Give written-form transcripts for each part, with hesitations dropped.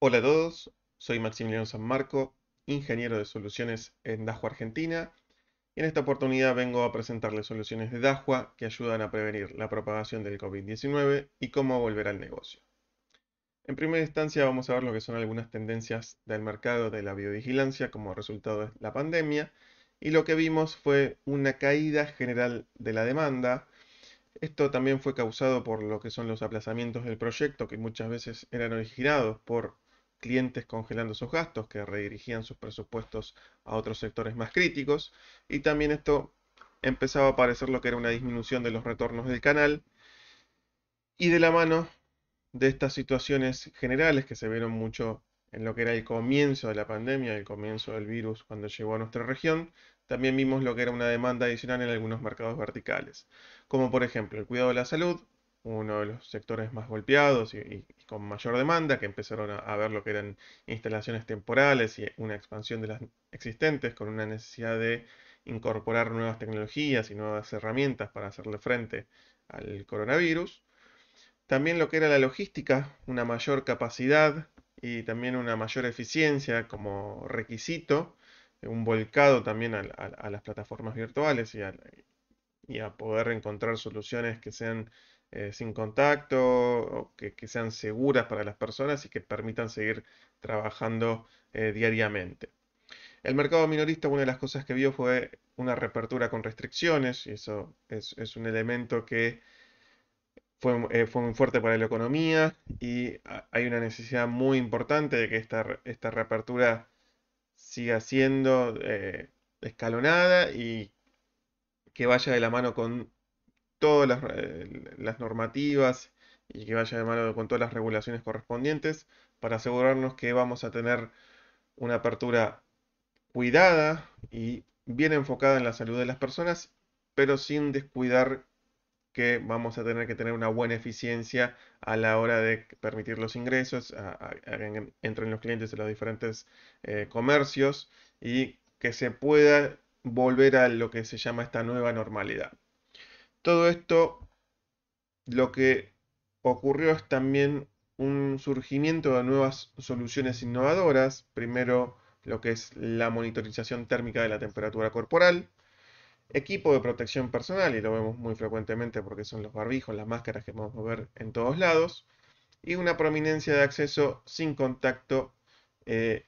Hola a todos, soy Maximiliano San Marco, ingeniero de soluciones en Dahua Argentina, y en esta oportunidad vengo a presentarles soluciones de Dahua que ayudan a prevenir la propagación del COVID-19 y cómo volver al negocio. En primera instancia vamos a ver lo que son algunas tendencias del mercado de la biovigilancia como resultado de la pandemia, y lo que vimos fue una caída general de la demanda. Esto también fue causado por lo que son los aplazamientos del proyecto, que muchas veces eran originados por clientes congelando sus gastos, que redirigían sus presupuestos a otros sectores más críticos, y también esto empezaba a parecer lo que era una disminución de los retornos del canal, y de la mano de estas situaciones generales que se vieron mucho en lo que era el comienzo de la pandemia, el comienzo del virus cuando llegó a nuestra región, también vimos lo que era una demanda adicional en algunos mercados verticales, como por ejemplo el cuidado de la salud, uno de los sectores más golpeados y con mayor demanda, que empezaron a ver lo que eran instalaciones temporales y una expansión de las existentes con una necesidad de incorporar nuevas tecnologías y nuevas herramientas para hacerle frente al coronavirus. También lo que era la logística, una mayor capacidad y también una mayor eficiencia como requisito, un volcado también a las plataformas virtuales y a poder encontrar soluciones que sean sin contacto, o que sean seguras para las personas y que permitan seguir trabajando diariamente. El mercado minorista, una de las cosas que vio fue una reapertura con restricciones, y eso es un elemento que fue muy fuerte para la economía, y hay una necesidad muy importante de que esta reapertura siga siendo escalonada y que vaya de la mano con todas las normativas y que vaya de mano con todas las regulaciones correspondientes para asegurarnos que vamos a tener una apertura cuidada y bien enfocada en la salud de las personas, pero sin descuidar que vamos a tener que tener una buena eficiencia a la hora de permitir los ingresos entre los clientes de los diferentes comercios, y que se pueda volver a lo que se llama esta nueva normalidad. Todo esto, lo que ocurrió es también un surgimiento de nuevas soluciones innovadoras. Primero, lo que es la monitorización térmica de la temperatura corporal, equipo de protección personal, y lo vemos muy frecuentemente porque son los barbijos, las máscaras que podemos ver en todos lados, y una prominencia de acceso sin contacto eh,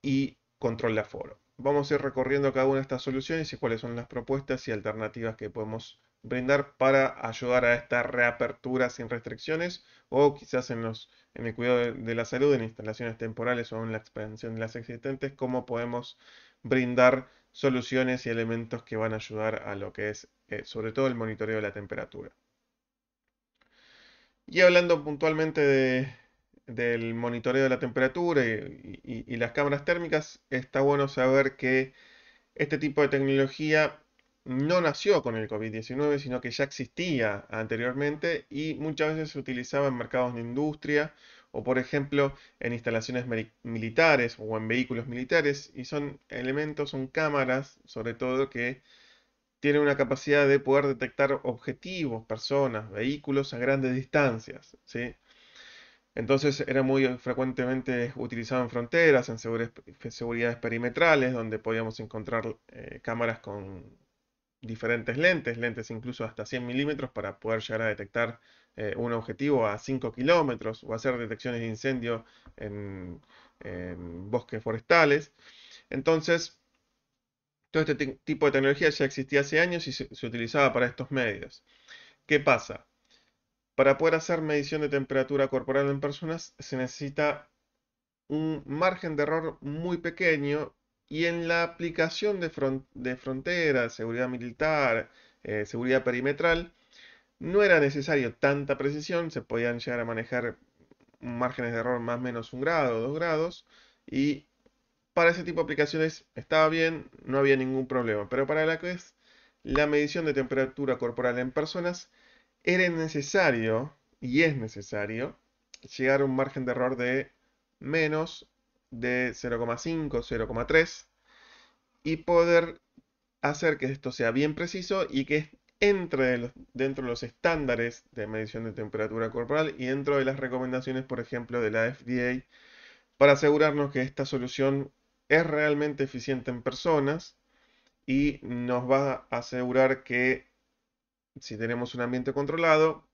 y control de aforo. Vamos a ir recorriendo cada una de estas soluciones y cuáles son las propuestas y alternativas que podemos brindar para ayudar a esta reapertura sin restricciones, o quizás en el cuidado de la salud, en instalaciones temporales o en la expansión de las existentes, cómo podemos brindar soluciones y elementos que van a ayudar a lo que es sobre todo el monitoreo de la temperatura. Y hablando puntualmente del monitoreo de la temperatura y las cámaras térmicas, está bueno saber que este tipo de tecnología no nació con el COVID-19, sino que ya existía anteriormente y muchas veces se utilizaba en mercados de industria o, por ejemplo, en instalaciones militares o en vehículos militares, y son elementos, son cámaras sobre todo, que tienen una capacidad de poder detectar objetivos, personas, vehículos a grandes distancias, ¿sí? Entonces era muy frecuentemente utilizado en fronteras, en seguridades perimetrales, donde podíamos encontrar cámaras con diferentes lentes, lentes incluso hasta 100 milímetros, para poder llegar a detectar un objetivo a 5 kilómetros o hacer detecciones de incendio en, en bosques forestales. Entonces, todo este tipo de tecnología ya existía hace años y se utilizaba para estos medios. ¿Qué pasa? Para poder hacer medición de temperatura corporal en personas se necesita un margen de error muy pequeño, y en la aplicación de frontera, seguridad militar, seguridad perimetral, no era necesario tanta precisión, se podían llegar a manejar márgenes de error más o menos 1 grado, 2 grados, y para ese tipo de aplicaciones estaba bien, no había ningún problema. Pero para la que es la medición de temperatura corporal en personas, era necesario, y es necesario, llegar a un margen de error de menos de 0,5, 0,3, y poder hacer que esto sea bien preciso y que entre dentro de los estándares de medición de temperatura corporal y dentro de las recomendaciones, por ejemplo, de la FDA, para asegurarnos que esta solución es realmente eficiente en personas y nos va a asegurar que si tenemos un ambiente controlado,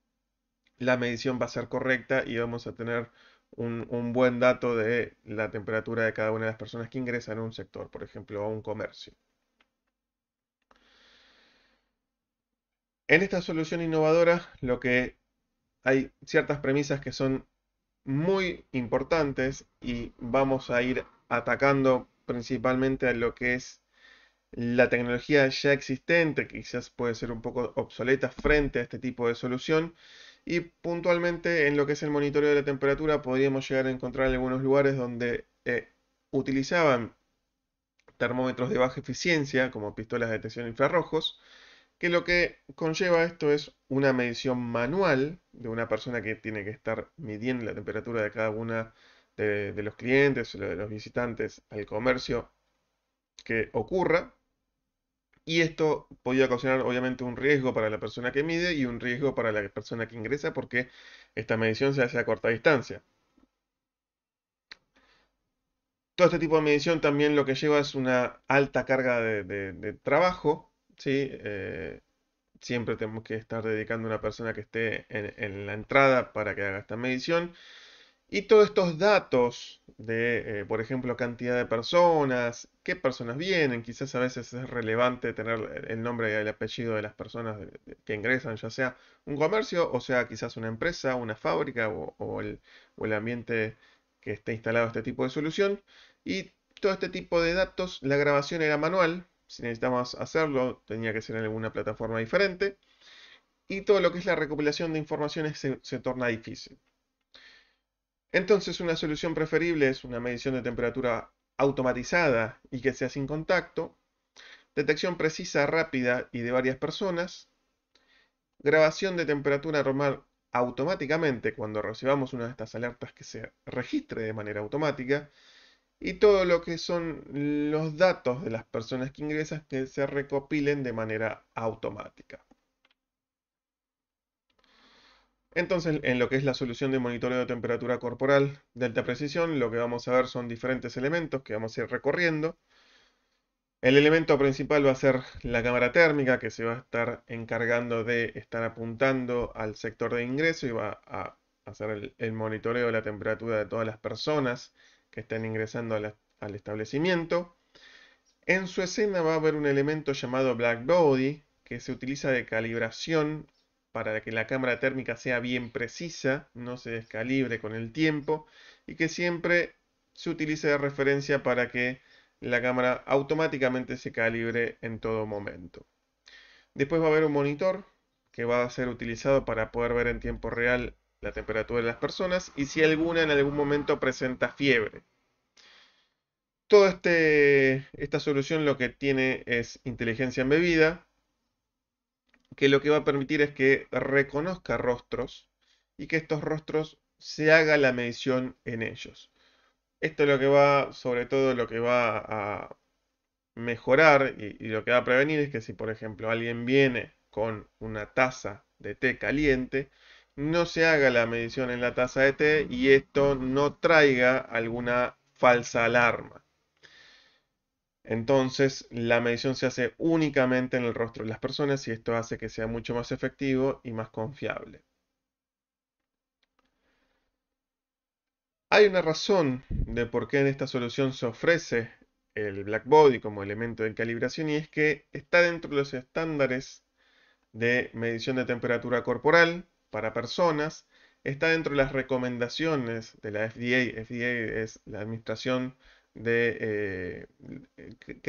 la medición va a ser correcta y vamos a tener un buen dato de la temperatura de cada una de las personas que ingresan a un sector, por ejemplo, a un comercio. En esta solución innovadora, lo que hay ciertas premisas que son muy importantes y vamos a ir atacando principalmente a lo que es la tecnología ya existente, que quizás puede ser un poco obsoleta frente a este tipo de solución. Y puntualmente en lo que es el monitoreo de la temperatura, podríamos llegar a encontrar algunos lugares donde utilizaban termómetros de baja eficiencia, como pistolas de detección de infrarrojos, que lo que conlleva esto es una medición manual de una persona que tiene que estar midiendo la temperatura de cada una de los clientes o de los visitantes al comercio que ocurra. Y esto podía ocasionar obviamente un riesgo para la persona que mide y un riesgo para la persona que ingresa porque esta medición se hace a corta distancia. Todo este tipo de medición también lo que lleva es una alta carga de trabajo, ¿sí? Siempre tenemos que estar dedicando a una persona que esté en la entrada para que haga esta medición. Y todos estos datos de, por ejemplo, cantidad de personas, qué personas vienen, quizás a veces es relevante tener el nombre y el apellido de las personas que ingresan, ya sea un comercio o sea quizás una empresa, una fábrica o el ambiente que esté instalado este tipo de solución. Y todo este tipo de datos, la grabación era manual, si necesitamos hacerlo tenía que ser en alguna plataforma diferente. Y todo lo que es la recopilación de informaciones se torna difícil. Entonces, una solución preferible es una medición de temperatura automatizada y que sea sin contacto, detección precisa, rápida y de varias personas, grabación de temperatura normal automáticamente cuando recibamos una de estas alertas que se registre de manera automática y todo lo que son los datos de las personas que ingresan que se recopilen de manera automática. Entonces, en lo que es la solución de monitoreo de temperatura corporal de alta precisión, lo que vamos a ver son diferentes elementos que vamos a ir recorriendo. El elemento principal va a ser la cámara térmica, que se va a estar encargando de estar apuntando al sector de ingreso y va a hacer el monitoreo de la temperatura de todas las personas que estén ingresando al establecimiento. En su escena va a haber un elemento llamado Black Body, que se utiliza de calibración para que la cámara térmica sea bien precisa, no se descalibre con el tiempo y que siempre se utilice de referencia para que la cámara automáticamente se calibre en todo momento. Después va a haber un monitor que va a ser utilizado para poder ver en tiempo real la temperatura de las personas y si alguna en algún momento presenta fiebre. Toda esta solución lo que tiene es inteligencia embebida, que lo que va a permitir es que reconozca rostros y que estos rostros se haga la medición en ellos. Esto es lo que va, sobre todo lo que va a mejorar y lo que va a prevenir es que si por ejemplo alguien viene con una taza de té caliente, no se haga la medición en la taza de té y esto no traiga alguna falsa alarma. Entonces, la medición se hace únicamente en el rostro de las personas y esto hace que sea mucho más efectivo y más confiable. Hay una razón de por qué en esta solución se ofrece el Blackbody como elemento de calibración y es que está dentro de los estándares de medición de temperatura corporal para personas, está dentro de las recomendaciones de la FDA. FDA es la administración que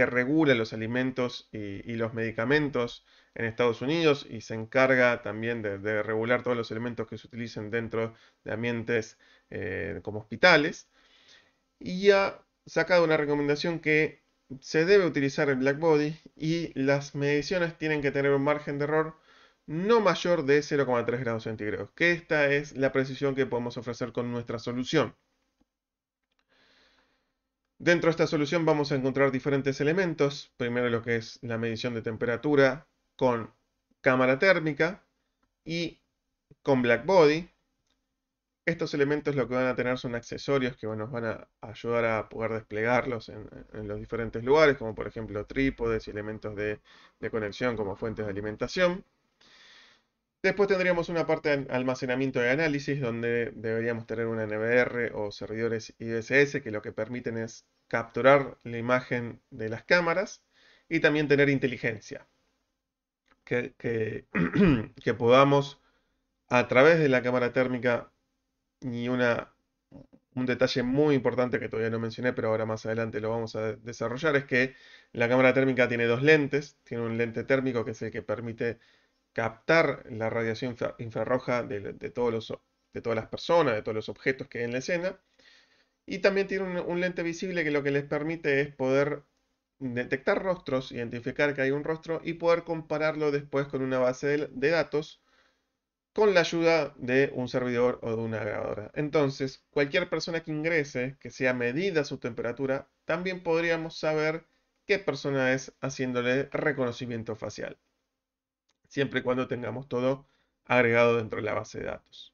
regula los alimentos y los medicamentos en Estados Unidos y se encarga también de regular todos los elementos que se utilicen dentro de ambientes como hospitales. Y ha sacado una recomendación que se debe utilizar el Blackbody y las mediciones tienen que tener un margen de error no mayor de 0,3 grados centígrados, que esta es la precisión que podemos ofrecer con nuestra solución. Dentro de esta solución vamos a encontrar diferentes elementos. Primero lo que es la medición de temperatura con cámara térmica y con Blackbody. Estos elementos lo que van a tener son accesorios que nos van a ayudar a poder desplegarlos en los diferentes lugares, como por ejemplo trípodes y elementos de conexión como fuentes de alimentación. Después tendríamos una parte de almacenamiento de análisis, donde deberíamos tener una NVR o servidores IDSS que lo que permiten es capturar la imagen de las cámaras y también tener inteligencia, que, que podamos a través de la cámara térmica y un detalle muy importante que todavía no mencioné, pero ahora más adelante lo vamos a desarrollar, es que la cámara térmica tiene dos lentes. Tiene un lente térmico que es el que permite captar la radiación infrarroja de todas las personas, de todos los objetos que hay en la escena. Y también tiene un lente visible que lo que les permite es poder detectar rostros, identificar que hay un rostro y poder compararlo después con una base de datos con la ayuda de un servidor o de una grabadora. Entonces, cualquier persona que ingrese, que sea medida su temperatura, también podríamos saber qué persona es haciéndole reconocimiento facial, siempre y cuando tengamos todo agregado dentro de la base de datos.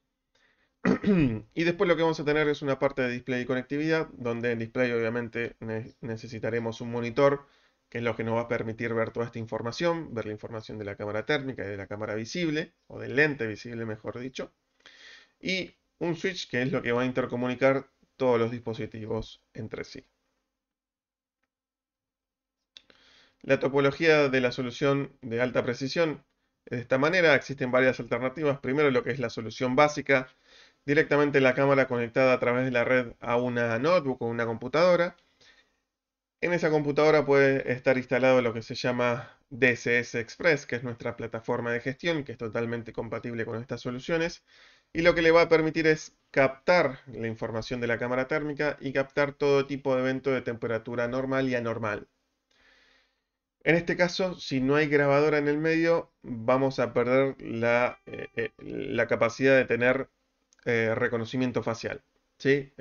Y después lo que vamos a tener es una parte de display y conectividad, donde en display obviamente necesitaremos un monitor, que es lo que nos va a permitir ver toda esta información, ver la información de la cámara térmica y de la cámara visible, o del lente visible mejor dicho, y un switch que es lo que va a intercomunicar todos los dispositivos entre sí. La topología de la solución de alta precisión es de esta manera. Existen varias alternativas. Primero lo que es la solución básica, directamente la cámara conectada a través de la red a una notebook o una computadora. En esa computadora puede estar instalado lo que se llama DCS Express, que es nuestra plataforma de gestión, que es totalmente compatible con estas soluciones, y lo que le va a permitir es captar la información de la cámara térmica y captar todo tipo de evento de temperatura normal y anormal. En este caso, si no hay grabadora en el medio, vamos a perder la capacidad de tener reconocimiento facial. ¿Sí?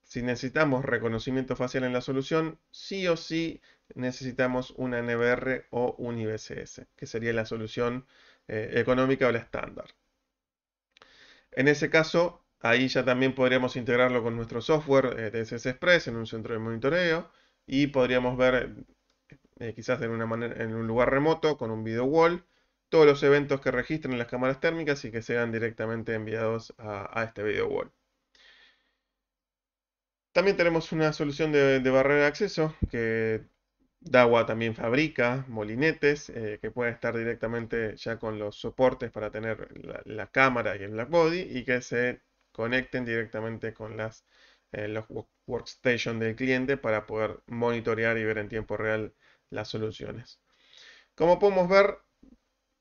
Si necesitamos reconocimiento facial en la solución, sí o sí necesitamos una NVR o un IBCS, que sería la solución económica o la estándar. En ese caso, ahí ya también podríamos integrarlo con nuestro software DSS Express en un centro de monitoreo y podríamos ver quizás en un lugar remoto con un video wall todos los eventos que registren las cámaras térmicas y que sean directamente enviados a este video wall. También tenemos una solución de barrera de acceso que Dahua también fabrica, molinetes, que pueden estar directamente ya con los soportes para tener la cámara y el blackbody y que se conecten directamente con los workstation del cliente para poder monitorear y ver en tiempo real las soluciones. Como podemos ver,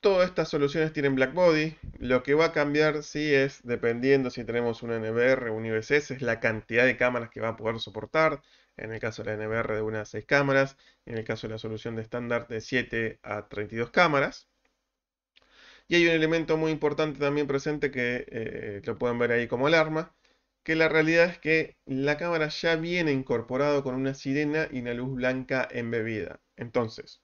todas estas soluciones tienen blackbody. Lo que va a cambiar, sí, es dependiendo si tenemos una NVR o un IBCS, es la cantidad de cámaras que va a poder soportar. En el caso de la NVR de una a 6 cámaras, en el caso de la solución de estándar de 7 a 32 cámaras. Y hay un elemento muy importante también presente que lo pueden ver ahí como alarma, que la realidad es que la cámara ya viene incorporado con una sirena y una luz blanca embebida. Entonces,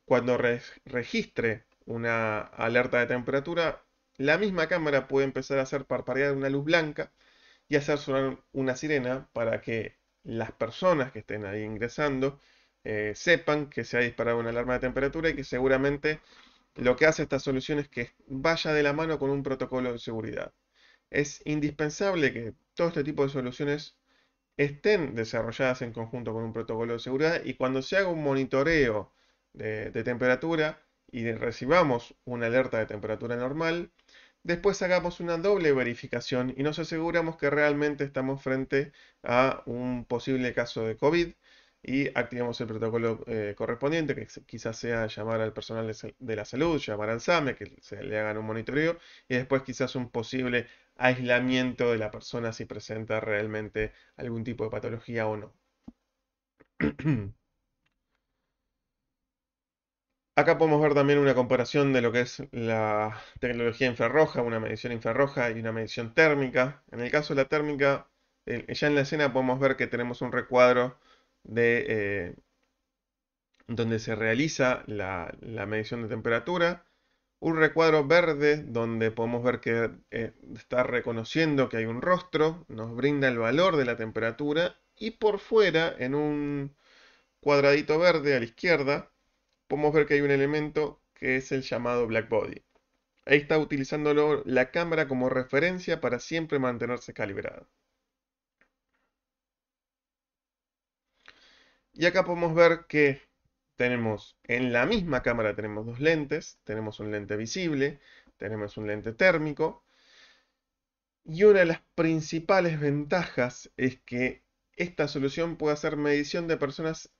cuando registre una alerta de temperatura, la misma cámara puede empezar a hacer parpadear una luz blanca y hacer sonar una sirena para que las personas que estén ahí ingresando sepan que se ha disparado una alarma de temperatura y que seguramente lo que hace esta solución es que vaya de la mano con un protocolo de seguridad. Es indispensable que todo este tipo de soluciones estén desarrolladas en conjunto con un protocolo de seguridad y cuando se haga un monitoreo de temperatura y recibamos una alerta de temperatura normal, después hagamos una doble verificación y nos aseguramos que realmente estamos frente a un posible caso de COVID y activamos el protocolo correspondiente, que quizás sea llamar al personal de la salud, llamar al SAME, que se le hagan un monitoreo y después quizás un posible aislamiento de la persona si presenta realmente algún tipo de patología o no. Acá podemos ver también una comparación de lo que es la tecnología infrarroja, una medición infrarroja y una medición térmica. En el caso de la térmica, ya en la escena podemos ver que tenemos un recuadro de donde se realiza la medición de temperatura. Un recuadro verde donde podemos ver que está reconociendo que hay un rostro, nos brinda el valor de la temperatura y por fuera, en un cuadradito verde a la izquierda, podemos ver que hay un elemento que es el llamado blackbody. Ahí está utilizándolo la cámara como referencia para siempre mantenerse calibrada. Y acá podemos ver que tenemos en la misma cámara tenemos dos lentes, tenemos un lente visible, tenemos un lente térmico, y una de las principales ventajas es que esta solución puede hacer medición de personas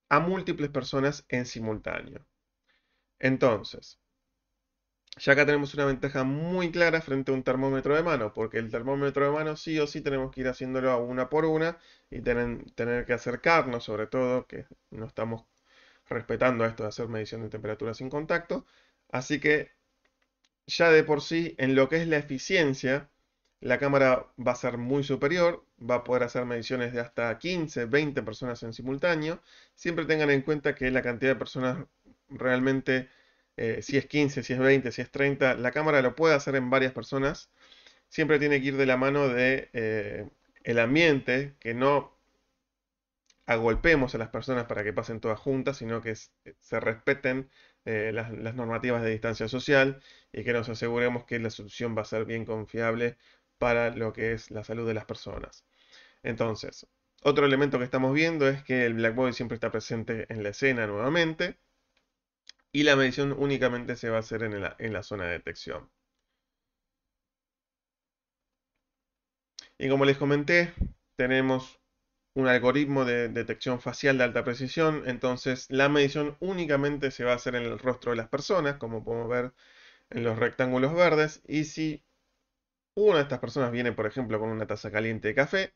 a múltiples personas en simultáneo. Entonces, ya acá tenemos una ventaja muy clara frente a un termómetro de mano, porque el termómetro de mano sí o sí tenemos que ir haciéndolo a una por una y tener que acercarnos, sobre todo, que no estamos respetando esto de hacer medición de temperatura sin contacto. Así que ya de por sí, en lo que es la eficiencia, la cámara va a ser muy superior, va a poder hacer mediciones de hasta 15, 20 personas en simultáneo. Siempre tengan en cuenta que la cantidad de personas realmente, si es 15, si es 20, si es 30, la cámara lo puede hacer en varias personas. Siempre tiene que ir de la mano de el ambiente, que no agolpemos a las personas para que pasen todas juntas, sino que se respeten las normativas de distancia social y que nos aseguremos que la solución va a ser bien confiable para lo que es la salud de las personas. Entonces, otro elemento que estamos viendo es que el blackbody siempre está presente en la escena nuevamente y la medición únicamente se va a hacer en la zona de detección. Y como les comenté, tenemos un algoritmo de detección facial de alta precisión, entonces la medición únicamente se va a hacer en el rostro de las personas, como podemos ver en los rectángulos verdes, y si una de estas personas viene, por ejemplo, con una taza caliente de café,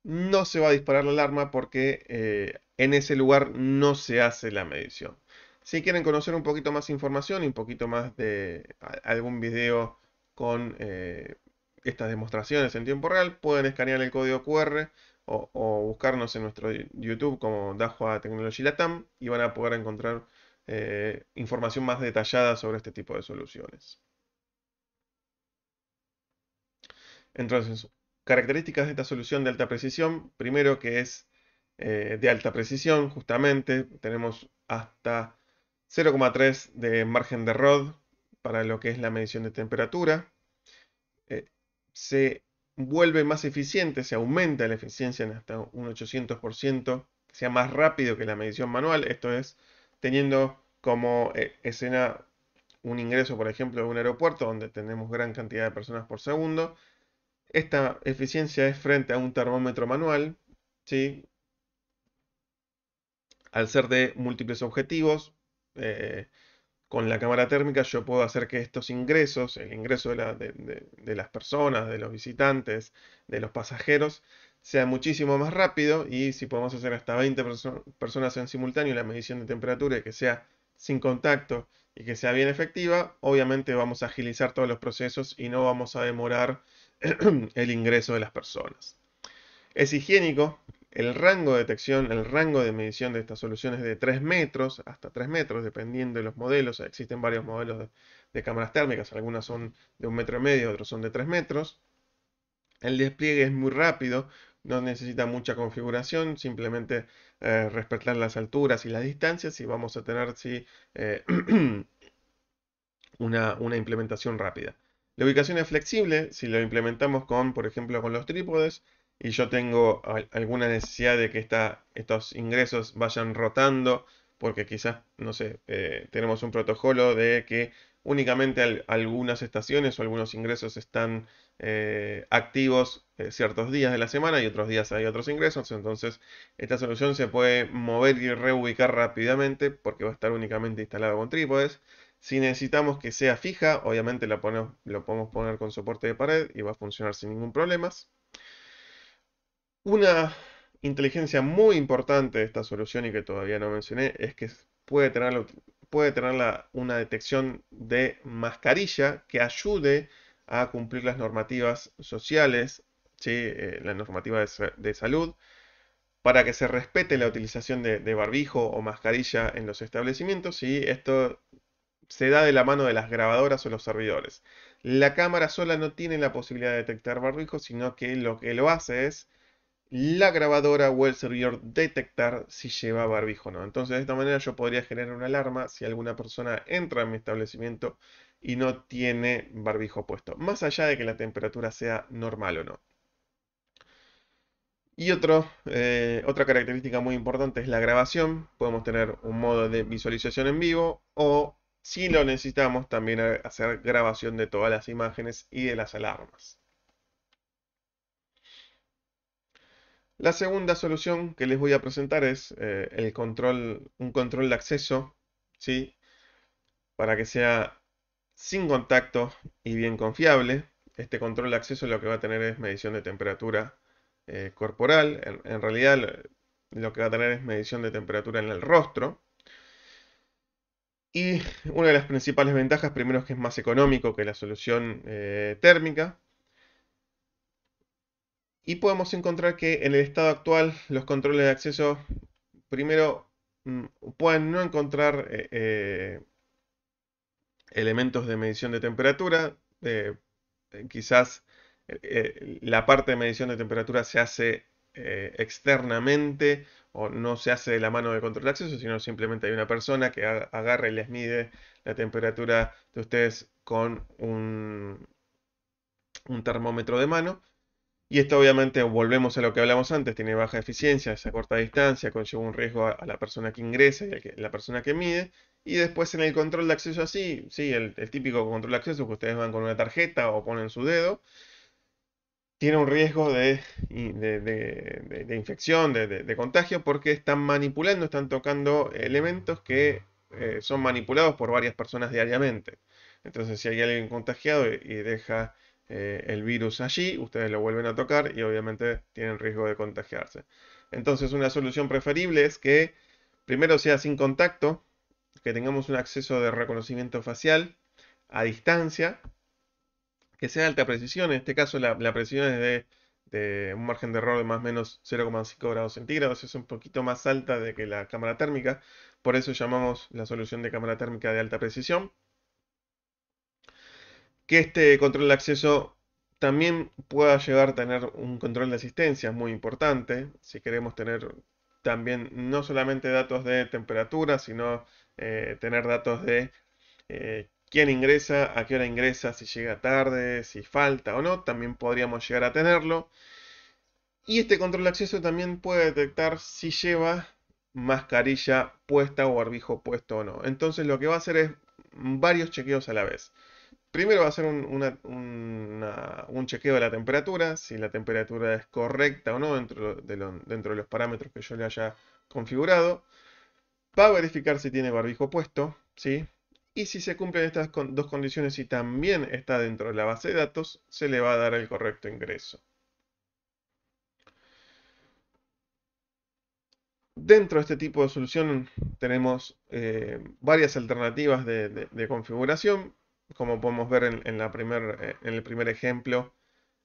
no se va a disparar la alarma porque en ese lugar no se hace la medición. Si quieren conocer un poquito más información y un poquito más de algún video con estas demostraciones en tiempo real, pueden escanear el código QR o buscarnos en nuestro YouTube como Dahua Technology Latam y van a poder encontrar información más detallada sobre este tipo de soluciones. Entonces, características de esta solución de alta precisión, primero que es de alta precisión, justamente, tenemos hasta 0,3 de margen de error para lo que es la medición de temperatura. Eh, Se vuelve más eficiente, se aumenta la eficiencia en hasta un 800%, que sea más rápido que la medición manual, esto es teniendo como escena un ingreso, por ejemplo, de un aeropuerto donde tenemos gran cantidad de personas por segundo. Esta eficiencia es frente a un termómetro manual, ¿sí? Al ser de múltiples objetivos, eh, con la cámara térmica yo puedo hacer que estos ingresos, el ingreso de las personas, de los visitantes, de los pasajeros, sea muchísimo más rápido y si podemos hacer hasta 20 personas en simultáneo la medición de temperatura y que sea sin contacto y que sea bien efectiva, obviamente vamos a agilizar todos los procesos y no vamos a demorar el ingreso de las personas. Es higiénico. El rango de detección, el rango de medición de estas soluciones es de 3 metros hasta 3 metros, dependiendo de los modelos. Existen varios modelos de cámaras térmicas, algunas son de 1,5 metros, otros son de 3 metros. El despliegue es muy rápido, no necesita mucha configuración, simplemente respetar las alturas y las distancias y vamos a tener sí, eh, una implementación rápida. La ubicación es flexible, si lo implementamos con, por ejemplo, con los trípodes, y yo tengo alguna necesidad de que estos ingresos vayan rotando, porque quizás, no sé, tenemos un protocolo de que únicamente algunas estaciones o algunos ingresos están activos ciertos días de la semana y otros días hay otros ingresos, entonces esta solución se puede mover y reubicar rápidamente porque va a estar únicamente instalado con trípodes. Si necesitamos que sea fija, obviamente lo podemos poner con soporte de pared y va a funcionar sin ningún problema. Una inteligencia muy importante de esta solución y que todavía no mencioné es que puede tener una detección de mascarilla que ayude a cumplir las normativas sociales, ¿sí? La normativa de salud, para que se respete la utilización de barbijo o mascarilla en los establecimientos y esto se da de la mano de las grabadoras o los servidores. La cámara sola no tiene la posibilidad de detectar barbijo, sino que lo hace es la grabadora o el servidor detectar si lleva barbijo o no. Entonces, de esta manera yo podría generar una alarma si alguna persona entra en mi establecimiento y no tiene barbijo puesto, más allá de que la temperatura sea normal o no. Y otra característica muy importante es la grabación. Podemos tener un modo de visualización en vivo o, si lo necesitamos, también hacer grabación de todas las imágenes y de las alarmas. La segunda solución que les voy a presentar es un control de acceso, ¿sí? Para que sea sin contacto y bien confiable. Este control de acceso lo que va a tener es medición de temperatura corporal. En realidad lo que va a tener es medición de temperatura en el rostro. Y una de las principales ventajas, primero, es que es más económico que la solución térmica. Y podemos encontrar que en el estado actual los controles de acceso, primero, pueden no encontrar elementos de medición de temperatura. Quizás la parte de medición de temperatura se hace externamente o no se hace de la mano del control de acceso, sino simplemente hay una persona que agarra y les mide la temperatura de ustedes con un termómetro de mano. Y esto, obviamente, volvemos a lo que hablamos antes, tiene baja eficiencia, es a corta distancia, conlleva un riesgo a la persona que ingresa y a la persona que mide. Y después en el control de acceso así, sí, el típico control de acceso que ustedes van con una tarjeta o ponen su dedo, tiene un riesgo de infección, de contagio, porque están manipulando, están tocando elementos que son manipulados por varias personas diariamente. Entonces, si hay alguien contagiado y deja el virus allí, ustedes lo vuelven a tocar y obviamente tienen riesgo de contagiarse. Entonces, una solución preferible es que primero sea sin contacto, que tengamos un acceso de reconocimiento facial a distancia, que sea de alta precisión. En este caso la precisión es de un margen de error de más o menos 0,5 grados centígrados. Es un poquito más alta de que la cámara térmica. Por eso llamamos la solución de cámara térmica de alta precisión. Que este control de acceso también pueda llegar a tener un control de asistencia muy importante. Si queremos tener también no solamente datos de temperatura, sino tener datos de quién ingresa, a qué hora ingresa, si llega tarde, si falta o no, también podríamos llegar a tenerlo. Y este control de acceso también puede detectar si lleva mascarilla puesta o barbijo puesto o no. Entonces lo que va a hacer es varios chequeos a la vez. Primero va a hacer un chequeo de la temperatura, si la temperatura es correcta o no dentro de los parámetros que yo le haya configurado. Va a verificar si tiene barbijo puesto, ¿sí? Y si se cumplen estas dos condiciones y también está dentro de la base de datos, se le va a dar el correcto ingreso. Dentro de este tipo de solución tenemos varias alternativas de configuración. Como podemos ver en el primer ejemplo,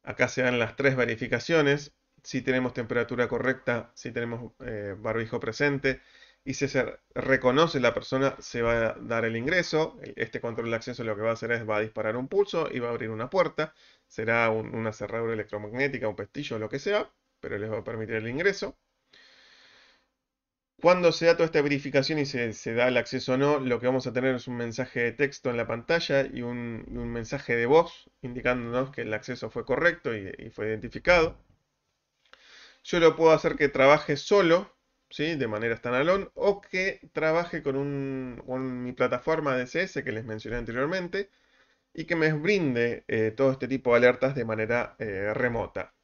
acá se dan las tres verificaciones. Si tenemos temperatura correcta, si tenemos barbijo presente y si se reconoce la persona, se va a dar el ingreso. Este control de acceso lo que va a hacer es va a disparar un pulso y va a abrir una puerta. Será una cerradura electromagnética, un pestillo, lo que sea, pero les va a permitir el ingreso. Cuando se da toda esta verificación y se da el acceso o no, lo que vamos a tener es un mensaje de texto en la pantalla y un mensaje de voz indicándonos que el acceso fue correcto y fue identificado. Yo lo puedo hacer que trabaje solo, ¿sí? De manera standalone, o que trabaje con mi plataforma DCS que les mencioné anteriormente y que me brinde todo este tipo de alertas de manera remota.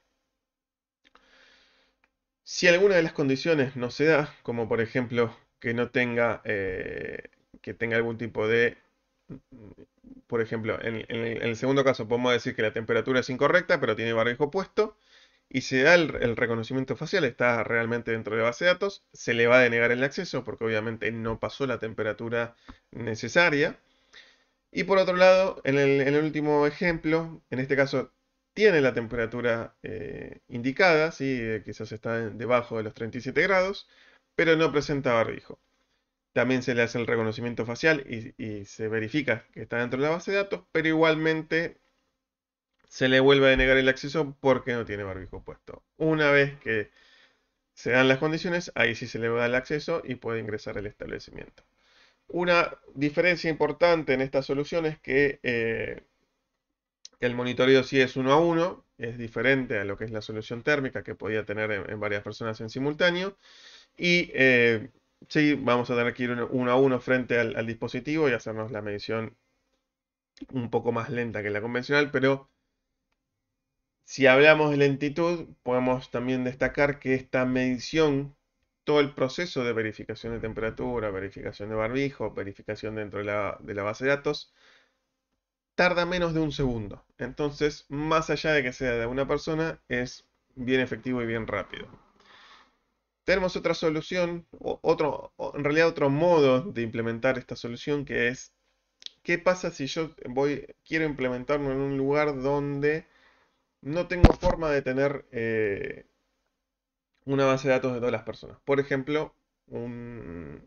Si alguna de las condiciones no se da, como por ejemplo que tenga algún tipo de, por ejemplo, en el segundo caso podemos decir que la temperatura es incorrecta, pero tiene barbijo puesto, y se da el reconocimiento facial, está realmente dentro de la base de datos, se le va a denegar el acceso porque obviamente no pasó la temperatura necesaria. Y por otro lado, en el último ejemplo, en este caso tiene la temperatura indicada, ¿sí? Quizás está debajo de los 37 grados, pero no presenta barbijo. También se le hace el reconocimiento facial y se verifica que está dentro de la base de datos, pero igualmente se le vuelve a denegar el acceso porque no tiene barbijo puesto. Una vez que se dan las condiciones, ahí sí se le da el acceso y puede ingresar al establecimiento. Una diferencia importante en esta solución es que el monitoreo sí es uno a uno, es diferente a lo que es la solución térmica que podía tener en varias personas en simultáneo. Y sí, vamos a tener que ir uno a uno frente al dispositivo y hacernos la medición un poco más lenta que la convencional, pero si hablamos de lentitud, podemos también destacar que esta medición, todo el proceso de verificación de temperatura, verificación de barbijo, verificación dentro de la base de datos, tarda menos de un segundo. Entonces, más allá de que sea de una persona, es bien efectivo y bien rápido. Tenemos otra solución, en realidad otro modo de implementar esta solución que es, ¿qué pasa si yo quiero implementarlo en un lugar donde no tengo forma de tener una base de datos de todas las personas? Por ejemplo, un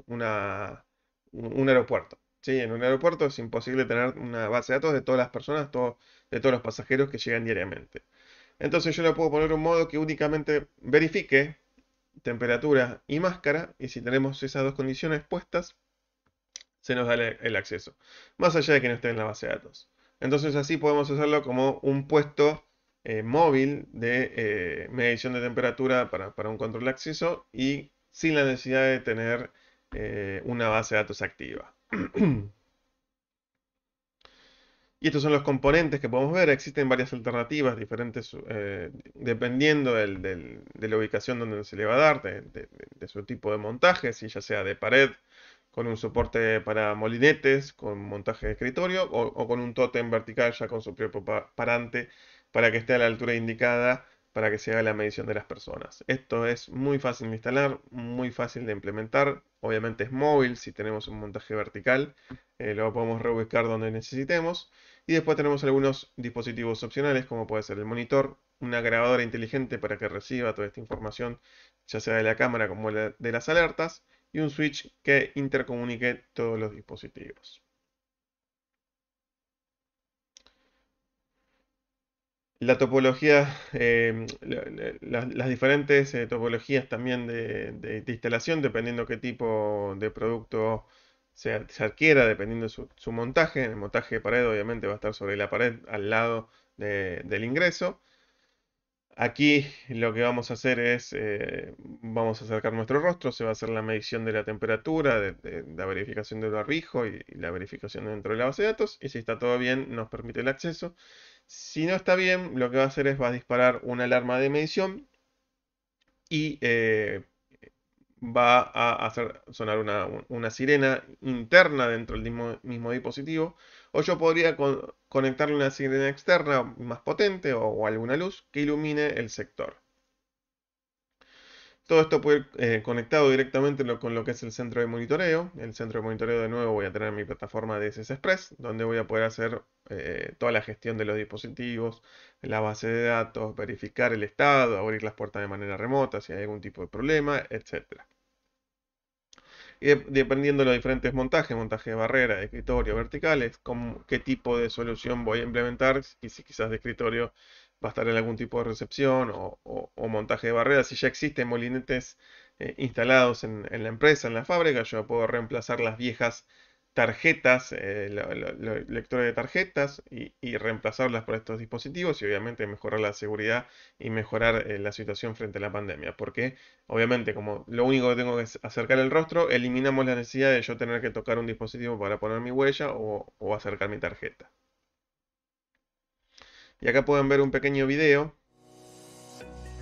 aeropuerto. ¿Sí? En un aeropuerto es imposible tener una base de datos de todas las personas, de todos los pasajeros que llegan diariamente. Entonces yo le puedo poner un modo que únicamente verifique temperatura y máscara, y si tenemos esas dos condiciones puestas, se nos da el acceso, más allá de que no esté en la base de datos. Entonces así podemos hacerlo como un puesto móvil de medición de temperatura para un control de acceso y sin la necesidad de tener una base de datos activa. Y estos son los componentes que podemos ver. Existen varias alternativas diferentes dependiendo de la ubicación donde se le va a dar, de su tipo de montaje, si ya sea de pared, con un soporte para molinetes, con montaje de escritorio, o con un tótem vertical ya con su propio parante para que esté a la altura indicada para que se haga la medición de las personas. Esto es muy fácil de instalar, muy fácil de implementar. Obviamente es móvil si tenemos un montaje vertical, lo podemos reubicar donde necesitemos. Y después tenemos algunos dispositivos opcionales, como puede ser el monitor, una grabadora inteligente para que reciba toda esta información, ya sea de la cámara como de las alertas, y un switch que intercomunique todos los dispositivos. La topología, las diferentes topologías también de instalación, dependiendo qué tipo de producto se adquiera, dependiendo de su montaje. El montaje de pared obviamente va a estar sobre la pared al lado del ingreso. Aquí lo que vamos a hacer es, vamos a acercar nuestro rostro, se va a hacer la medición de la temperatura, de la verificación del barbijo y la verificación dentro de la base de datos, y si está todo bien nos permite el acceso. Si no está bien, lo que va a hacer es va a disparar una alarma de medición y va a hacer sonar una sirena interna dentro del mismo dispositivo. O yo podría conectarle una sirena externa más potente o alguna luz que ilumine el sector. Todo esto puede ir conectado directamente con lo que es el centro de monitoreo. El centro de monitoreo, de nuevo, voy a tener mi plataforma de DSS Express, donde voy a poder hacer toda la gestión de los dispositivos, la base de datos, verificar el estado, abrir las puertas de manera remota si hay algún tipo de problema, etc. Y dependiendo de los diferentes montajes, montaje de barrera, de escritorio, verticales, qué tipo de solución voy a implementar, y si quizás de escritorio va a estar en algún tipo de recepción o montaje de barrera. Si ya existen molinetes instalados en la empresa, en la fábrica, yo puedo reemplazar las viejas tarjetas, lectores de tarjetas y reemplazarlas por estos dispositivos y obviamente mejorar la seguridad y mejorar la situación frente a la pandemia. Porque obviamente como lo único que tengo que es acercar el rostro, eliminamos la necesidad de yo tener que tocar un dispositivo para poner mi huella o acercar mi tarjeta. Y acá pueden ver un pequeño video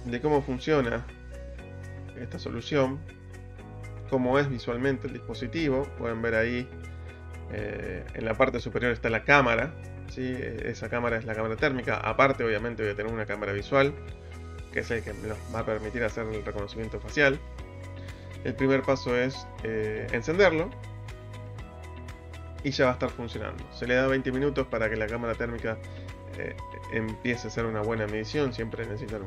de cómo funciona esta solución, cómo es visualmente el dispositivo. Pueden ver ahí en la parte superior está la cámara, ¿sí? Esa cámara es la cámara térmica. Aparte obviamente voy a tener una cámara visual, que es el que nos va a permitir hacer el reconocimiento facial. El primer paso es encenderlo y ya va a estar funcionando. Se le da 20 minutos para que la cámara térmica empiece a hacer una buena medición. Siempre necesitan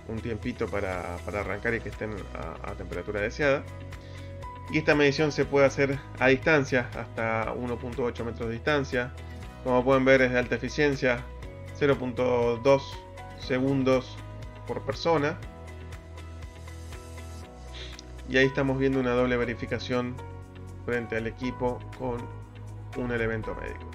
un tiempito para arrancar y que estén a temperatura deseada. Y esta medición se puede hacer a distancia, hasta 1.8 metros de distancia. Como pueden ver, es de alta eficiencia, 0.2 segundos por persona. Y ahí estamos viendo una doble verificación frente al equipo con un elemento médico.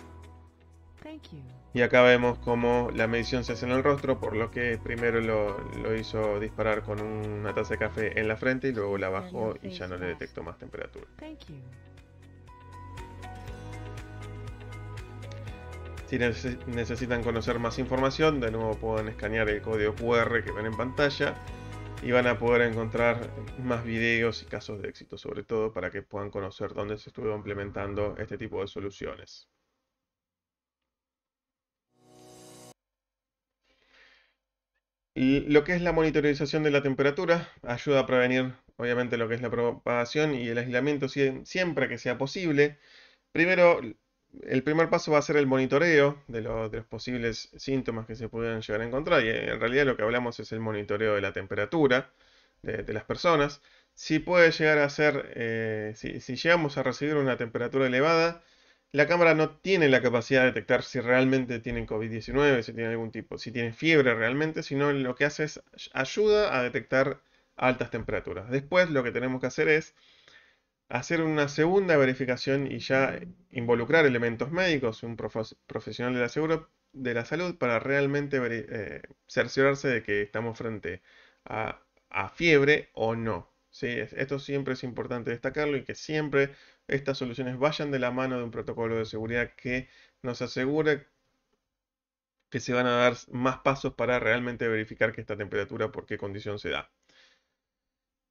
Y acá vemos cómo la medición se hace en el rostro, por lo que primero lo hizo disparar con una taza de café en la frente y luego la bajó y ya no le detectó más temperatura. Si necesitan conocer más información, de nuevo pueden escanear el código QR que ven en pantalla y van a poder encontrar más videos y casos de éxito, sobre todo para que puedan conocer dónde se estuvo implementando este tipo de soluciones. Y lo que es la monitorización de la temperatura ayuda a prevenir, obviamente, lo que es la propagación y el aislamiento siempre que sea posible. Primero, el primer paso va a ser el monitoreo de los posibles síntomas que se puedan llegar a encontrar. Y en realidad lo que hablamos es el monitoreo de la temperatura de las personas. Si puede llegar a ser, si llegamos a recibir una temperatura elevada, la cámara no tiene la capacidad de detectar si realmente tienen COVID-19, si tienen algún tipo, si tienen fiebre realmente, sino lo que hace es ayuda a detectar altas temperaturas. Después lo que tenemos que hacer es hacer una segunda verificación y ya involucrar elementos médicos, un profesional de la salud para realmente cerciorarse de que estamos frente a fiebre o no. ¿Sí? Esto siempre es importante destacarlo y que siempre estas soluciones vayan de la mano de un protocolo de seguridad que nos asegure que se van a dar más pasos para realmente verificar que esta temperatura por qué condición se da.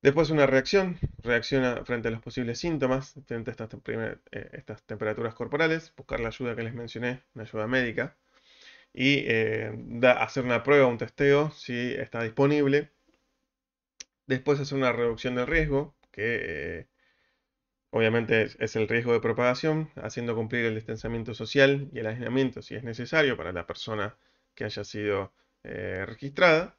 Después una reacciona frente a los posibles síntomas, frente a estas temperaturas corporales, buscar la ayuda que les mencioné, una ayuda médica, y hacer una prueba, un testeo, si está disponible. Después hacer una reducción del riesgo, que obviamente es el riesgo de propagación, haciendo cumplir el distanciamiento social y el aislamiento si es necesario para la persona que haya sido registrada.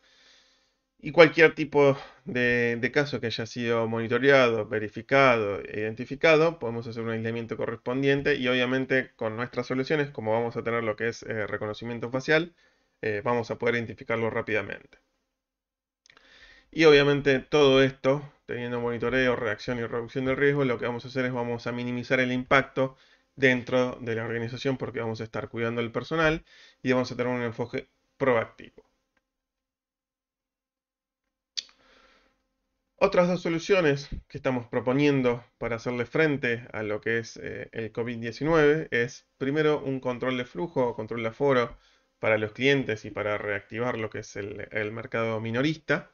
Y cualquier tipo de caso que haya sido monitoreado, verificado e identificado, podemos hacer un aislamiento correspondiente y obviamente con nuestras soluciones, como vamos a tener lo que es reconocimiento facial, vamos a poder identificarlo rápidamente. Y obviamente todo esto, teniendo monitoreo, reacción y reducción del riesgo, lo que vamos a hacer es vamos a minimizar el impacto dentro de la organización porque vamos a estar cuidando del personal y vamos a tener un enfoque proactivo. Otras dos soluciones que estamos proponiendo para hacerle frente a lo que es el COVID-19 es primero un control de flujo o control de aforo para los clientes y para reactivar lo que es el mercado minorista.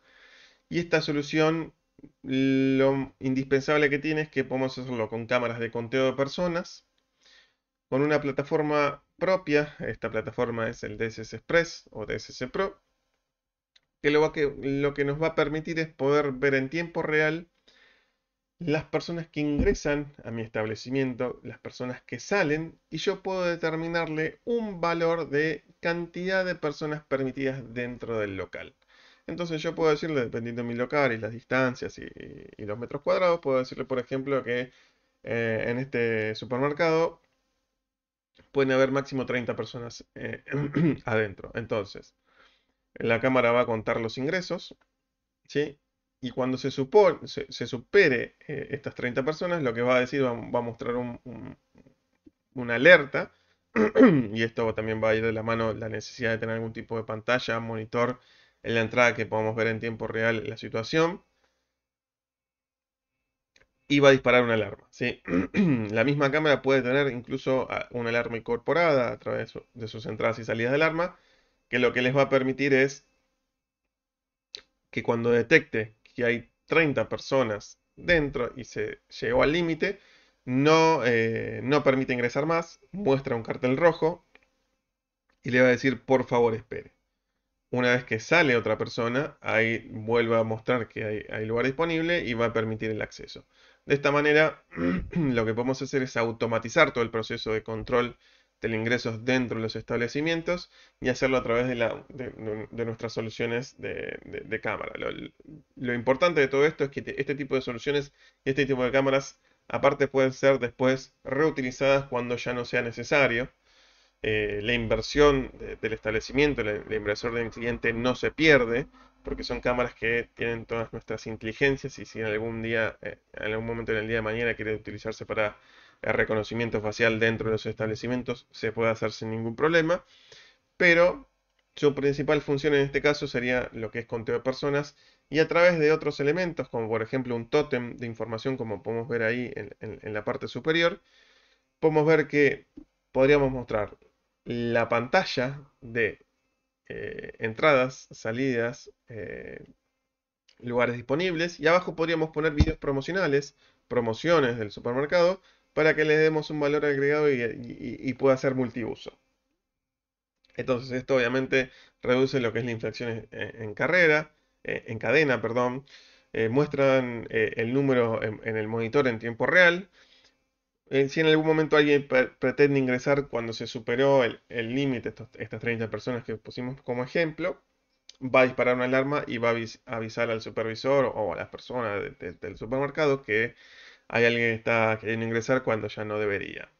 Y esta solución, lo indispensable que tiene es que podemos hacerlo con cámaras de conteo de personas, con una plataforma propia. Esta plataforma es el DSS Express o DSS Pro, que lo que nos va a permitir es poder ver en tiempo real las personas que ingresan a mi establecimiento, las personas que salen, y yo puedo determinarle un valor de cantidad de personas permitidas dentro del local. Entonces yo puedo decirle, dependiendo de mi local y las distancias y los metros cuadrados, puedo decirle, por ejemplo, que en este supermercado pueden haber máximo 30 personas adentro. Entonces, la cámara va a contar los ingresos, ¿sí? Y cuando se supere estas 30 personas, lo que va a decir va a mostrar una alerta. Y esto también va a ir de la mano la necesidad de tener algún tipo de pantalla, monitor en la entrada que podamos ver en tiempo real la situación. Y va a disparar una alarma, ¿sí? La misma cámara puede tener incluso una alarma incorporada a través de sus entradas y salidas de alarma, que lo que les va a permitir es que cuando detecte que hay 30 personas dentro y se llegó al límite, no permite ingresar más, muestra un cartel rojo y le va a decir por favor espere. Una vez que sale otra persona, ahí vuelve a mostrar que hay lugar disponible y va a permitir el acceso. De esta manera, lo que podemos hacer es automatizar todo el proceso de control teleingresos dentro de los establecimientos y hacerlo a través de nuestras soluciones de cámara. Lo importante de todo esto es que este tipo de soluciones y este tipo de cámaras aparte pueden ser después reutilizadas cuando ya no sea necesario. La inversión del establecimiento, la inversión del cliente no se pierde, porque son cámaras que tienen todas nuestras inteligencias y si en algún día, en algún momento en el día de mañana quiere utilizarse para el reconocimiento facial dentro de los establecimientos, se puede hacer sin ningún problema, pero su principal función en este caso sería lo que es conteo de personas y a través de otros elementos, como por ejemplo un tótem de información, como podemos ver ahí en la parte superior, podemos ver que podríamos mostrar la pantalla de entradas, salidas, lugares disponibles y abajo podríamos poner videos promocionales, promociones del supermercado para que le demos un valor agregado y pueda ser multiuso. Entonces esto obviamente reduce lo que es la inflación en cadena, perdón. Muestran el número en el monitor en tiempo real. Si en algún momento alguien pretende ingresar cuando se superó el límite, estas 30 personas que pusimos como ejemplo, va a disparar una alarma y va a avisar al supervisor o a las personas del supermercado que hay alguien que está queriendo ingresar cuando ya no debería.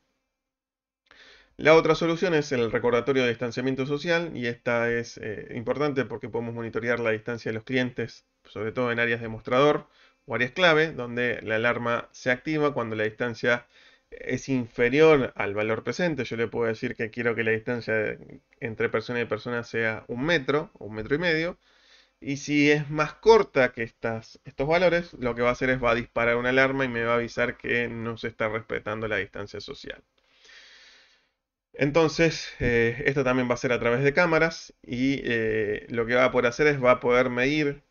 La otra solución es el recordatorio de distanciamiento social y esta es importante porque podemos monitorear la distancia de los clientes, sobre todo en áreas de mostrador o áreas clave, donde la alarma se activa cuando la distancia es inferior al valor presente. Yo le puedo decir que quiero que la distancia entre persona y persona sea 1 metro o 1,5 metros. Y si es más corta que estos valores, lo que va a hacer es va a disparar una alarma y me va a avisar que no se está respetando la distancia social. Entonces, esto también va a ser a través de cámaras y lo que va a poder hacer es va a poder medir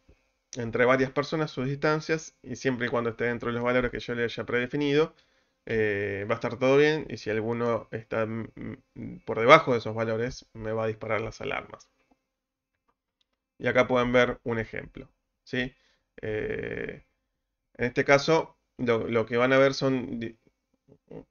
entre varias personas sus distancias y siempre y cuando esté dentro de los valores que yo le haya predefinido, va a estar todo bien y si alguno está por debajo de esos valores, me va a disparar las alarmas. Y acá pueden ver un ejemplo, ¿sí? En este caso, lo que van a ver son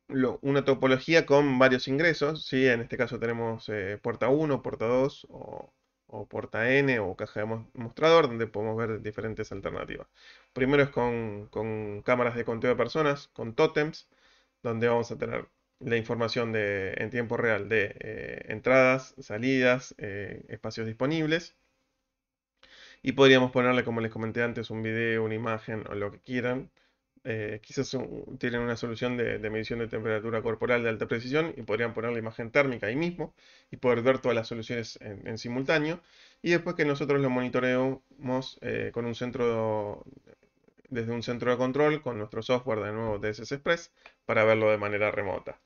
una topología con varios ingresos, ¿sí? En este caso tenemos puerta 1, puerta 2 o puerta N o caja de mostrador, donde podemos ver diferentes alternativas. Primero es con cámaras de conteo de personas, con tótems, donde vamos a tener la información en tiempo real de entradas, salidas, espacios disponibles. Y podríamos ponerle, como les comenté antes, un video, una imagen o lo que quieran. Quizás tienen una solución de medición de temperatura corporal de alta precisión y podrían poner la imagen térmica ahí mismo y poder ver todas las soluciones en simultáneo. Y después que nosotros lo monitoreemos con desde un centro de control con nuestro software de nuevo DSS Express para verlo de manera remota.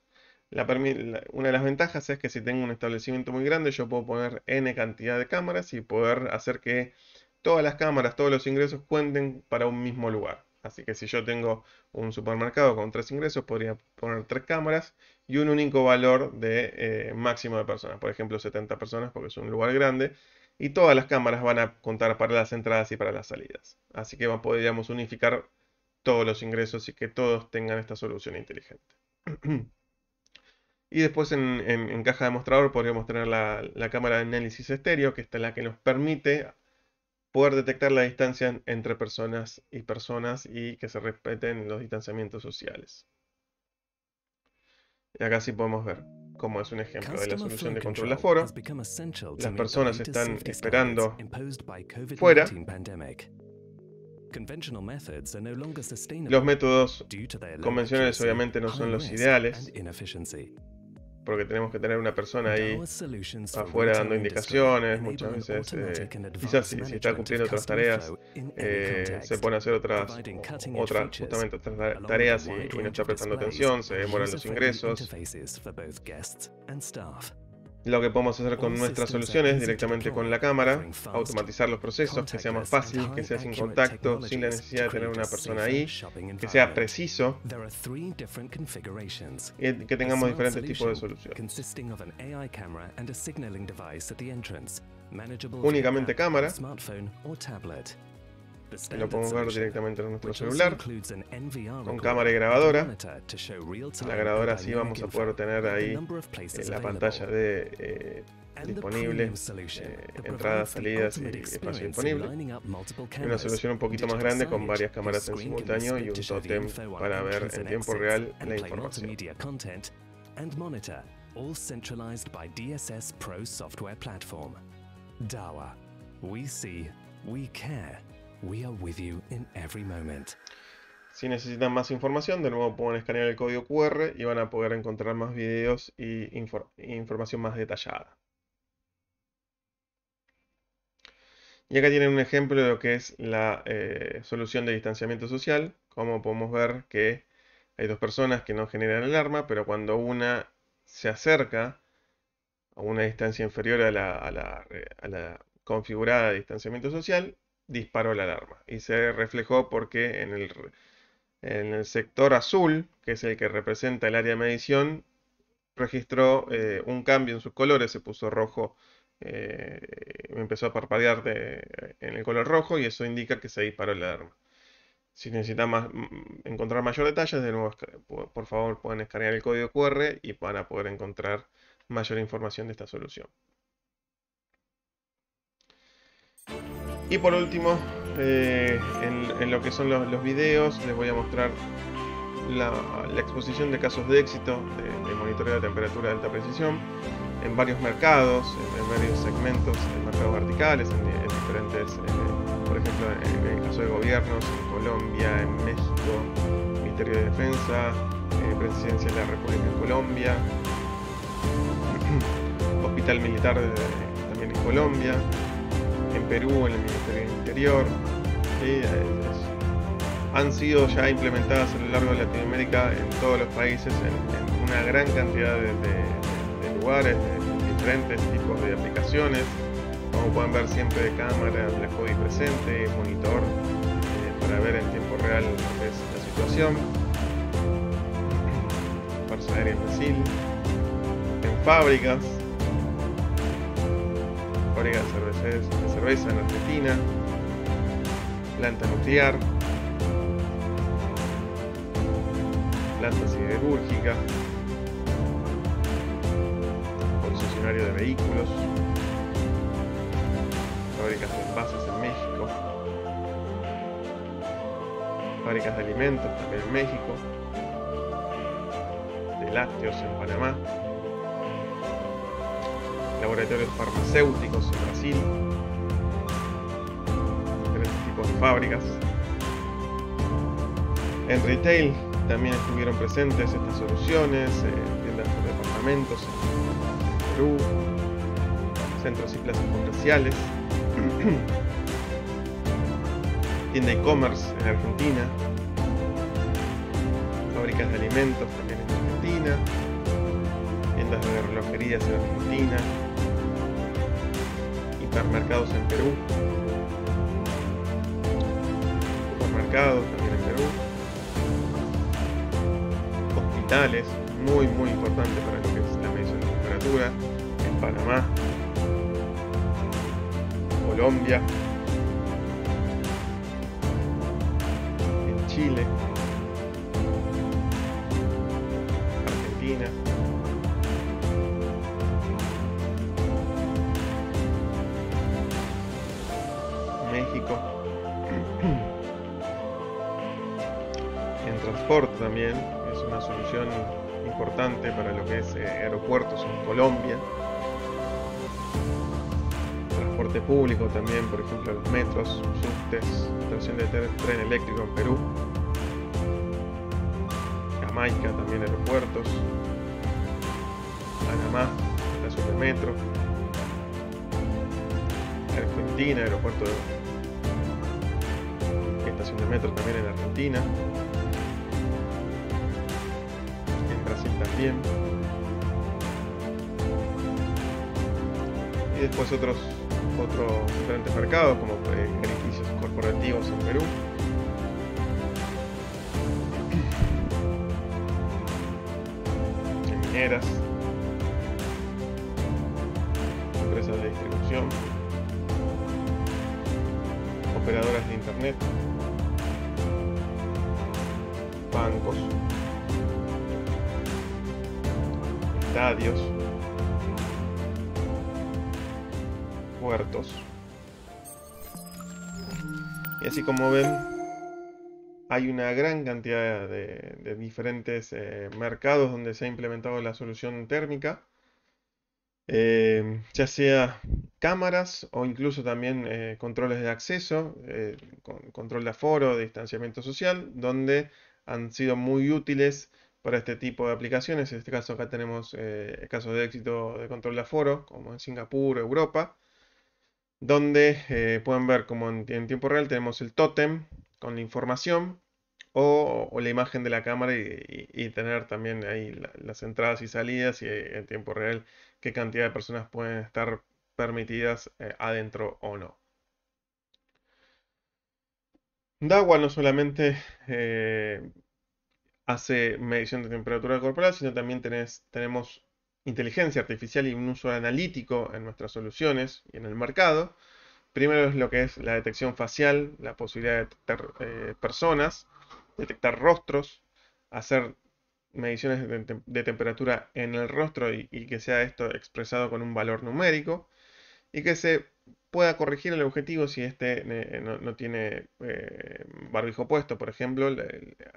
Una de las ventajas es que si tengo un establecimiento muy grande, yo puedo poner N cantidad de cámaras y poder hacer que todas las cámaras, todos los ingresos cuenten para un mismo lugar. Así que si yo tengo un supermercado con 3 ingresos, podría poner 3 cámaras y un único valor de máximo de personas. Por ejemplo, 70 personas porque es un lugar grande. Y todas las cámaras van a contar para las entradas y para las salidas. Así que podríamos unificar todos los ingresos y que todos tengan esta solución inteligente. Y después en caja de mostrador podríamos tener la cámara de análisis estéreo, que esta es la que nos permite poder detectar la distancia entre personas y que se respeten los distanciamientos sociales. Y acá sí podemos ver cómo es un ejemplo de la solución de control de aforo. Las personas están esperando fuera. Los métodos convencionales obviamente no son los ideales, porque tenemos que tener una persona ahí afuera dando indicaciones, muchas veces quizás si está cumpliendo otras tareas se pone a hacer otras tareas y no está prestando atención, se demoran los ingresos. Lo que podemos hacer con nuestras soluciones directamente con la cámara, automatizar los procesos, que sea más fácil, que sea sin contacto, sin la necesidad de tener una persona ahí, que sea preciso y que tengamos diferentes tipos de soluciones. Únicamente cámara. Lo podemos ver directamente en nuestro celular, con cámara y grabadora. La grabadora sí vamos a poder tener ahí la pantalla de disponible, entradas, salidas y espacio disponible. Una solución un poquito más grande con varias cámaras en simultáneo y un tótem para ver en tiempo real la información. All centralized by DSS Pro software platform. Dahua. We see, we care, we are with you in every moment. Si necesitan más información, de nuevo pueden escanear el código QR y van a poder encontrar más videos y información más detallada. Y acá tienen un ejemplo de lo que es la solución de distanciamiento social. Como podemos ver que hay dos personas que no generan alarma, pero cuando una se acerca a una distancia inferior a la configurada de distanciamiento social, disparó la alarma. Y se reflejó porque en el sector azul, que es el que representa el área de medición, registró un cambio en sus colores, se puso rojo, empezó a parpadear en el color rojo y eso indica que se disparó la alarma. Si necesitan encontrar mayor detalle, de nuevo, por favor, pueden escanear el código QR y van a poder encontrar mayor información de esta solución. Y por último, en lo que son los videos, les voy a mostrar la exposición de casos de éxito de monitoreo de temperatura de alta precisión en varios mercados, en varios segmentos, en mercados verticales, en diferentes, por ejemplo, en el caso de gobiernos, en Colombia, en México, Ministerio de Defensa, Presidencia de la República de Colombia, Hospital Militar también en Colombia, en Perú, en el Ministerio del Interior. Han sido ya implementadas a lo largo de Latinoamérica en todos los países en una gran cantidad de lugares, de diferentes tipos de aplicaciones. Como pueden ver, siempre de cámara, BlackBody presente, monitor, para ver en tiempo real lo que es la situación. Fuerza Aérea Brasil, en fábricas de cerveza en Argentina, planta nuclear, planta siderúrgica, concesionario de vehículos, fábricas de envases en México, fábricas de alimentos también en México, de lácteos en Panamá, laboratorios farmacéuticos en Brasil, diferentes tipos de fábricas. En retail también estuvieron presentes estas soluciones, tiendas por departamentos en Perú, centros y plazas comerciales, tienda e-commerce en Argentina, fábricas de alimentos también en Argentina, tiendas de relojerías en Argentina, hipermercados en Perú, supermercados también en Perú, hospitales, muy importante para lo que es la medición de temperatura, en Panamá, Colombia, en Chile, Argentina, México, en transporte también es una solución importante para lo que es aeropuertos en Colombia, transporte público también, por ejemplo los metros, subtes, estación de tren eléctrico en Perú, Jamaica también aeropuertos, Panamá, estación de metro, Argentina, aeropuerto estación de metro también en Argentina, en Brasil también, y después otros diferentes mercados como edificios corporativos en Perú, en mineras, empresas de distribución, operadoras de internet internet, bancos, estadios, puertos. Y así como ven, hay una gran cantidad de diferentes mercados donde se ha implementado la solución térmica, ya sea cámaras o incluso también controles de acceso, control de aforo, de distanciamiento social, donde han sido muy útiles para este tipo de aplicaciones. En este caso acá tenemos casos de éxito de control de aforo, como en Singapur, Europa, donde pueden ver como en tiempo real tenemos el tótem con la información o la imagen de la cámara y tener también ahí las entradas y salidas y en tiempo real qué cantidad de personas pueden estar permitidas adentro o no. DAWA no solamente hace medición de temperatura corporal, sino también tenemos inteligencia artificial y un uso analítico en nuestras soluciones y en el mercado. Primero es lo que es la detección facial, la posibilidad de detectar personas, detectar rostros, hacer mediciones de temperatura en el rostro y que sea esto expresado con un valor numérico y que se pueda corregir el objetivo si este no tiene barbijo puesto. Por ejemplo,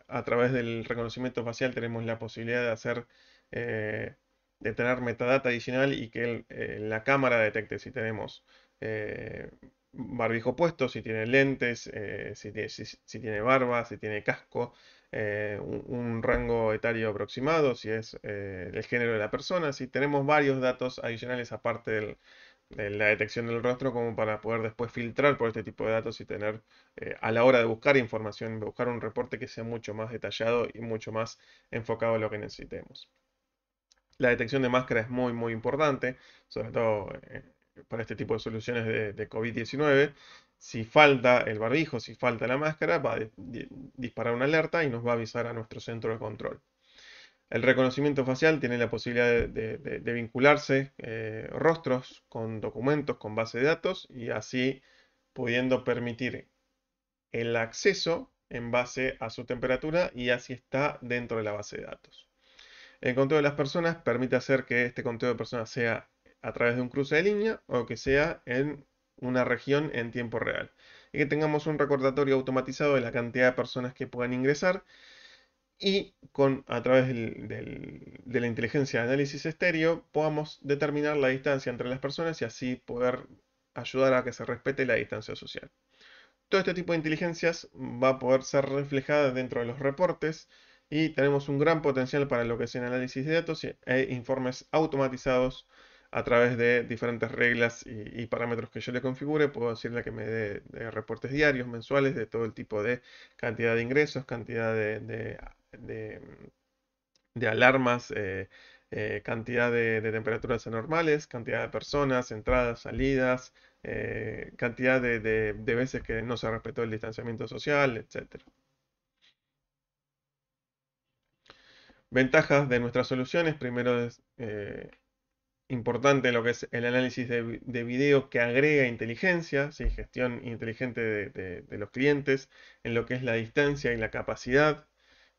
a través del reconocimiento facial tenemos la posibilidad de hacer de tener metadata adicional y que la cámara detecte si tenemos barbijo puesto, si tiene lentes, si tiene barba, si tiene casco, un rango etario aproximado, si es el género de la persona, si tenemos varios datos adicionales aparte de la detección del rostro como para poder después filtrar por este tipo de datos y tener a la hora de buscar información, buscar un reporte que sea mucho más detallado y mucho más enfocado a lo que necesitemos. La detección de máscara es muy importante, sobre todo para este tipo de soluciones de COVID-19. Si falta el barbijo, si falta la máscara, va a disparar una alerta y nos va a avisar a nuestro centro de control. El reconocimiento facial tiene la posibilidad de vincularse rostros con documentos, con base de datos y así pudiendo permitir el acceso en base a su temperatura y así está dentro de la base de datos. El conteo de las personas permite hacer que este conteo de personas sea a través de un cruce de línea o que sea en una región en tiempo real. Y que tengamos un recordatorio automatizado de la cantidad de personas que puedan ingresar y a través de la inteligencia de análisis estéreo podamos determinar la distancia entre las personas y así poder ayudar a que se respete la distancia social. Todo este tipo de inteligencias va a poder ser reflejada dentro de los reportes y tenemos un gran potencial para lo que es el análisis de datos e informes automatizados a través de diferentes reglas y parámetros que yo le configure. Puedo decirle que me dé reportes diarios, mensuales, de todo el tipo de cantidad de ingresos, cantidad de- de alarmas, cantidad de temperaturas anormales, cantidad de personas, entradas, salidas, cantidad de veces que no se respetó el distanciamiento social, etc. Ventajas de nuestras soluciones. Primero es importante lo que es el análisis de video que agrega inteligencia, ¿sí? Gestión inteligente de los clientes en lo que es la distancia y la capacidad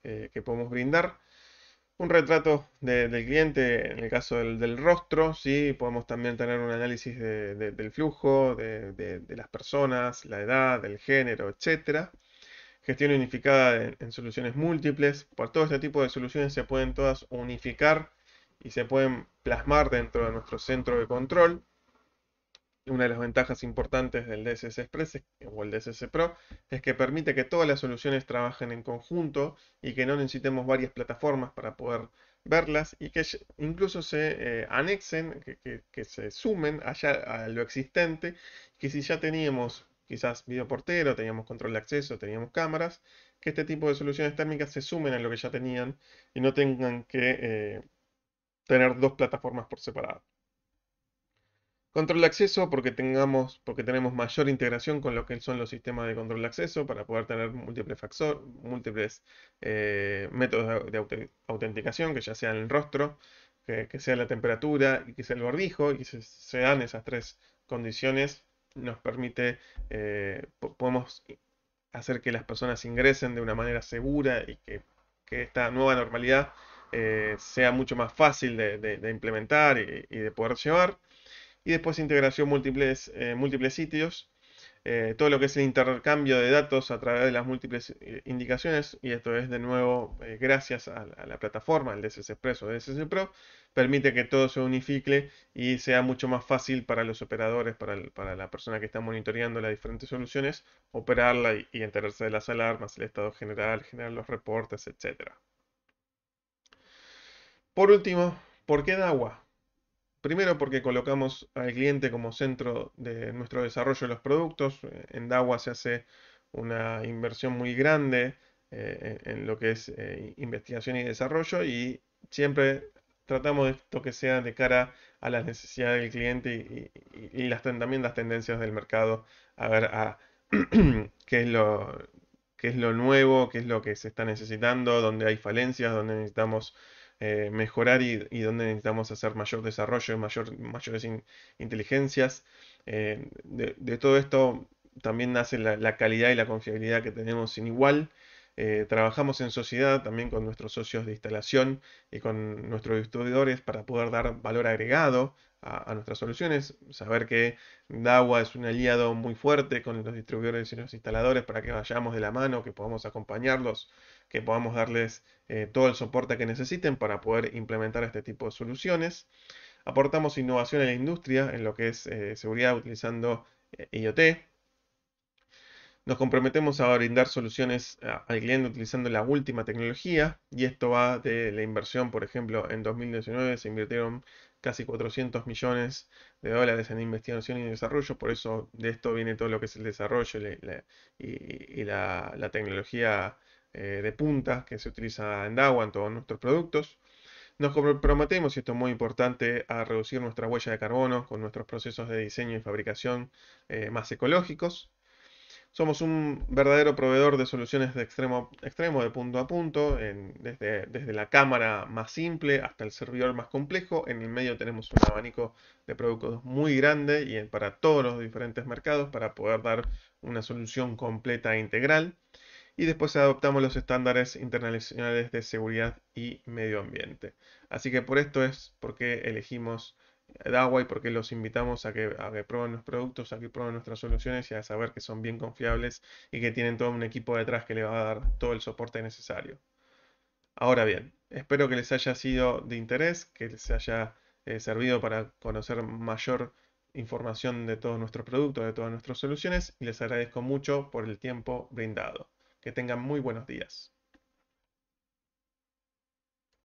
que podemos brindar. Un retrato del cliente en el caso del rostro, ¿sí? Podemos también tener un análisis del flujo, de las personas, la edad, el género, etcétera. Gestión unificada en soluciones múltiples. Por todo este tipo de soluciones se pueden todas unificar y se pueden plasmar dentro de nuestro centro de control. Una de las ventajas importantes del DSS Express o el DSS Pro es que permite que todas las soluciones trabajen en conjunto y que no necesitemos varias plataformas para poder verlas y que incluso se anexen, que se sumen allá a lo existente, que si ya teníamos quizás videoportero, teníamos control de acceso, teníamos cámaras, que este tipo de soluciones térmicas se sumen a lo que ya tenían y no tengan que tener dos plataformas por separado. Control de acceso porque tenemos mayor integración con lo que son los sistemas de control de acceso para poder tener múltiples métodos de autenticación, que ya sea el rostro, que sea la temperatura y que sea el barbijo, y si se dan esas tres condiciones, nos permite, podemos hacer que las personas ingresen de una manera segura y que esta nueva normalidad sea mucho más fácil de implementar y de poder llevar. Y después integración múltiples sitios, todo lo que es el intercambio de datos a través de las múltiples indicaciones, y esto es de nuevo gracias a la plataforma, el DSS Express o DSS Pro, permite que todo se unifique y sea mucho más fácil para los operadores, para la persona que está monitoreando las diferentes soluciones, operarla y enterarse de las alarmas, el estado general, generar los reportes, etcétera. Por último, ¿por qué DAWA? Primero porque colocamos al cliente como centro de nuestro desarrollo de los productos. En DAWA se hace una inversión muy grande en lo que es investigación y desarrollo, y siempre tratamos de esto que sea de cara a las necesidades del cliente y también las tendencias del mercado, a ver qué es qué es lo nuevo, qué es lo que se está necesitando, dónde hay falencias, dónde necesitamos mejorar y donde necesitamos hacer mayor desarrollo, mayores inteligencias. De todo esto también nace la calidad y la confiabilidad que tenemos sin igual. Trabajamos en sociedad también con nuestros socios de instalación y con nuestros distribuidores para poder dar valor agregado a nuestras soluciones. Saber que DAWA es un aliado muy fuerte con los distribuidores y los instaladores para que vayamos de la mano, que podamos acompañarlos, que podamos darles todo el soporte que necesiten para poder implementar este tipo de soluciones. Aportamos innovación en la industria en lo que es seguridad utilizando IoT. Nos comprometemos a brindar soluciones al cliente utilizando la última tecnología, y esto va de la inversión. Por ejemplo, en 2019 se invirtieron casi 400 millones de dólares en investigación y desarrollo. Por eso de esto viene todo lo que es el desarrollo y la tecnología de punta que se utiliza en DAWA en todos nuestros productos. Nos comprometemos, y esto es muy importante, a reducir nuestra huella de carbono con nuestros procesos de diseño y fabricación más ecológicos. Somos un verdadero proveedor de soluciones de extremo a extremo, de punto a punto, desde la cámara más simple hasta el servidor más complejo. En el medio tenemos un abanico de productos muy grande y para todos los diferentes mercados para poder dar una solución completa e integral. Y después adoptamos los estándares internacionales de seguridad y medio ambiente. Así que por esto es porque elegimos DAWA y porque los invitamos a que prueben los productos, a que prueben nuestras soluciones y a saber que son bien confiables y que tienen todo un equipo detrás que le va a dar todo el soporte necesario. Ahora bien, espero que les haya sido de interés, que les haya servido para conocer mayor información de todos nuestros productos, de todas nuestras soluciones, y les agradezco mucho por el tiempo brindado. Que tengan muy buenos días.